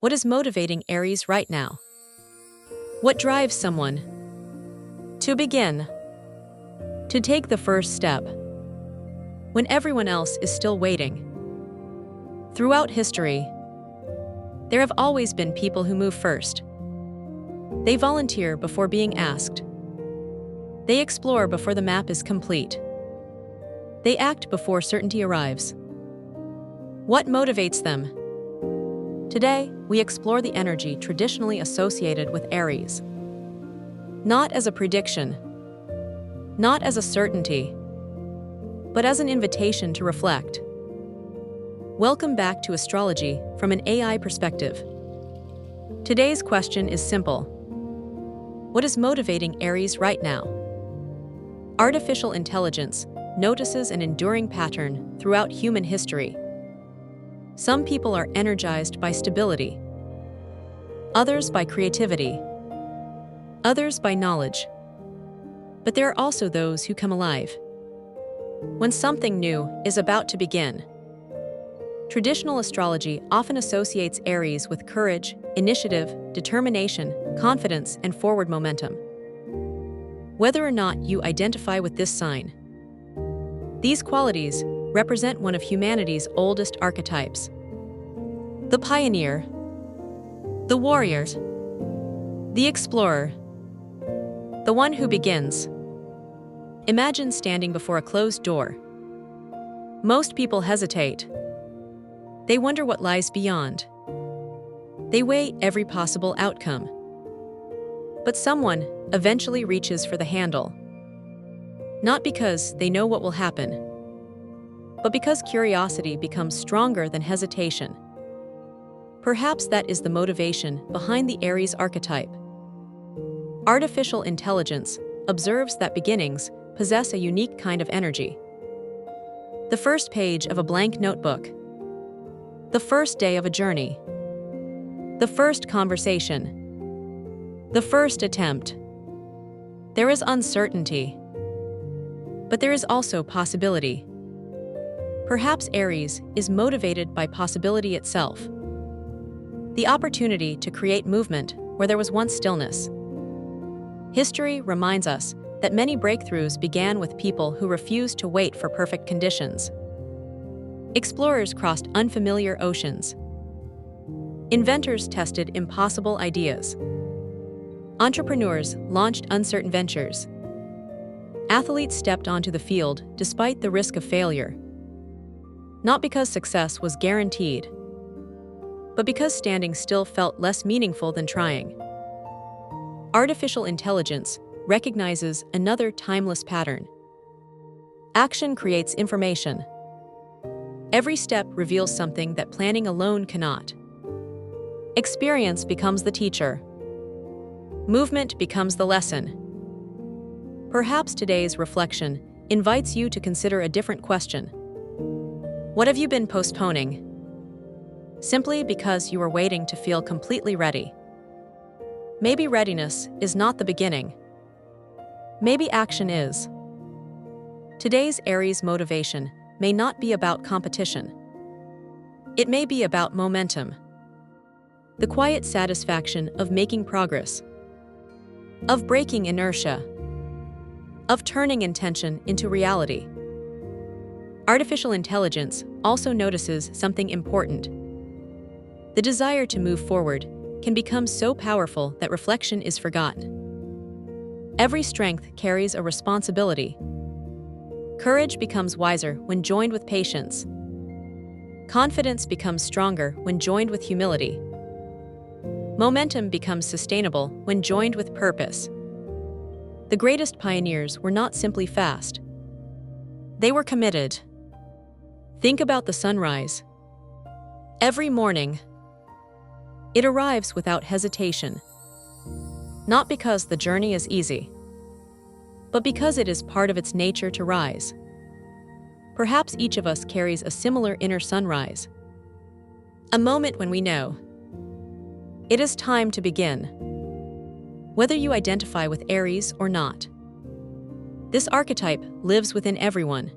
What is motivating Aries right now? What drives someone to begin, to take the first step, when everyone else is still waiting? Throughout history, there have always been people who move first. They volunteer before being asked. They explore before the map is complete. They act before certainty arrives. What motivates them? Today, we explore the energy traditionally associated with Aries. Not as a prediction, not as a certainty, but as an invitation to reflect. Welcome back to Astrology from an AI perspective. Today's question is simple. What is motivating Aries right now? Artificial intelligence notices an enduring pattern throughout human history. Some people are energized by stability, others by creativity, others by knowledge. But there are also those who come alive when something new is about to begin. Traditional astrology often associates Aries with courage, initiative, determination, confidence, and forward momentum. Whether or not you identify with this sign, these qualities represent one of humanity's oldest archetypes. The pioneer, the warrior, the explorer, the one who begins. Imagine standing before a closed door. Most people hesitate. They wonder what lies beyond. They weigh every possible outcome. But someone eventually reaches for the handle. Not because they know what will happen, but because curiosity becomes stronger than hesitation. Perhaps that is the motivation behind the Aries archetype. Artificial intelligence observes that beginnings possess a unique kind of energy. The first page of a blank notebook, the first day of a journey, the first conversation, the first attempt. There is uncertainty, but there is also possibility. Perhaps Aries is motivated by possibility itself. The opportunity to create movement where there was once stillness. History reminds us that many breakthroughs began with people who refused to wait for perfect conditions. Explorers crossed unfamiliar oceans. Inventors tested impossible ideas. Entrepreneurs launched uncertain ventures. Athletes stepped onto the field despite the risk of failure. Not because success was guaranteed, but because standing still felt less meaningful than trying. Artificial intelligence recognizes another timeless pattern. Action creates information. Every step reveals something that planning alone cannot. Experience becomes the teacher. Movement becomes the lesson. Perhaps today's reflection invites you to consider a different question. What have you been postponing? Simply because you are waiting to feel completely ready. Maybe readiness is not the beginning. Maybe action is. Today's Aries motivation may not be about competition. It may be about momentum. The quiet satisfaction of making progress, of breaking inertia, of turning intention into reality. Artificial intelligence also notices something important. The desire to move forward can become so powerful that reflection is forgotten. Every strength carries a responsibility. Courage becomes wiser when joined with patience. Confidence becomes stronger when joined with humility. Momentum becomes sustainable when joined with purpose. The greatest pioneers were not simply fast. They were committed. Think about the sunrise. Every morning, it arrives without hesitation. Not because the journey is easy, but because it is part of its nature to rise. Perhaps each of us carries a similar inner sunrise. A moment when we know it is time to begin. Whether you identify with Aries or not, this archetype lives within everyone.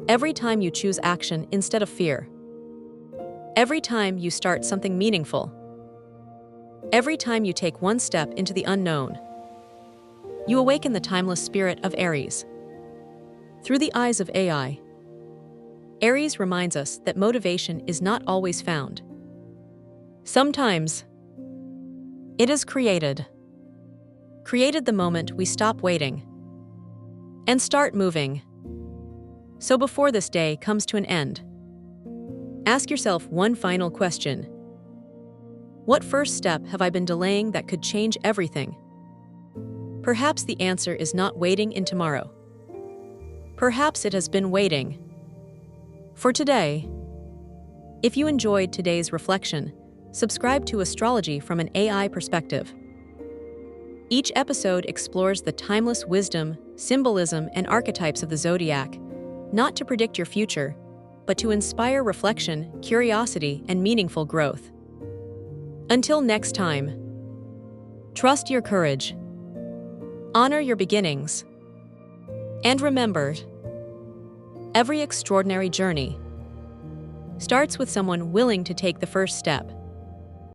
Every time you choose action instead of fear, Every time you start something meaningful, every time you take one step into the unknown, you awaken the timeless spirit of Aries. Through the eyes of AI, Aries reminds us that motivation is not always found. Sometimes, it is created the moment we stop waiting and start moving. So before this day comes to an end, ask yourself one final question. What first step have I been delaying that could change everything? Perhaps the answer is not waiting in tomorrow. Perhaps it has been waiting for today. If you enjoyed today's reflection, subscribe to Astrology from an AI perspective. Each episode explores the timeless wisdom, symbolism, and archetypes of the Zodiac, not to predict your future, but to inspire reflection, curiosity, and meaningful growth. Until next time, trust your courage, honor your beginnings, and remember, every extraordinary journey starts with someone willing to take the first step.